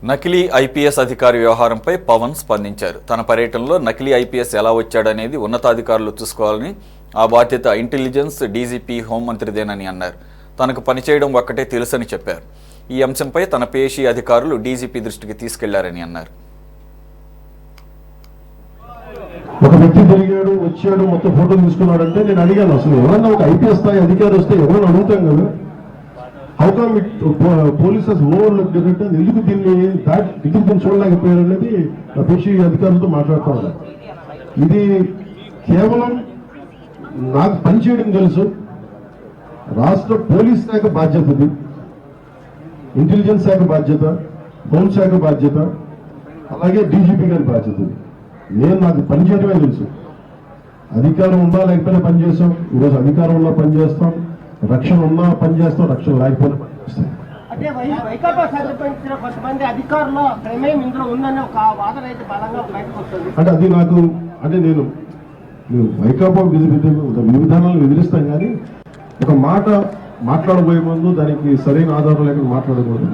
నకిలీ ఐపీఎస్ అధికారి వ్యవహారంపై పవన్ స్పందించారు. తన పర్యటనలో నకిలీ ఐపీఎస్ ఎలా వచ్చాడనేది ఉన్నతాధికారులు చూసుకోవాలని, ఆ బాధ్యత ఇంటెలిజెన్స్ డీజీపీ హోంమంత్రిదేనని అన్నారు. తనకు పనిచేయడం ఒక్కటే తెలుసని చెప్పారు. ఈ అంశంపై తన పేషీ అధికారులు డీజీపీ దృష్టికి తీసుకెళ్లారని అన్నారు. ఒక వ్యక్తి తిరిగాడు, వచ్చాడు, మొత్తం ఫోటో తీసుకున్నాడంటే నేను అడిగాను, అసలు ఎవరన్నా ఒక ఐపీఎస్ స్థాయి అధికారి వస్తే ఎవరైనా అడుగుతాం కదా, how come it polices overlook అంటే ఎందుకు దీన్ని చూడలేకపోయారు అనేది పేషీ అధికారులతో మాట్లాడుతూ ఉన్నారు. ఇది కేవలం నాకు పనిచేయడం తెలుసు, రాష్ట్ర పోలీస్ శాఖ బాధ్యత, ఇది ఇంటెలిజెన్స్ శాఖ బాధ్యత, హోంశాఖ బాధ్యత, అలాగే డీజీపీ గారి బాధ్యత. నాకు పనిచేయడమే తెలుసు. అధికారం ఉన్నా లేకపోయినా పనిచేస్తాం. ఈరోజు అధికారం ఉన్నా పనిచేస్తాం, రక్షణ ఉన్నా పనిచేస్తాం, రక్షణ లేకపోయినా పనిచేస్తాం. అంటే వైకాపా సంబంధించిన కొంతమంది అధికారుల ప్రమేయం ఇందులో ఉందనే ఒక వాదన అయితే బలంగా బయటకు వస్తుంది. అంటే అది నాకు నేను వైకాపా విధానాలను ఎదిరిస్తాం, కానీ ఒక మాట మాట్లాడబోయే ముందు దానికి సరైన ఆధారం లేకుండా మాట్లాడకూడదు.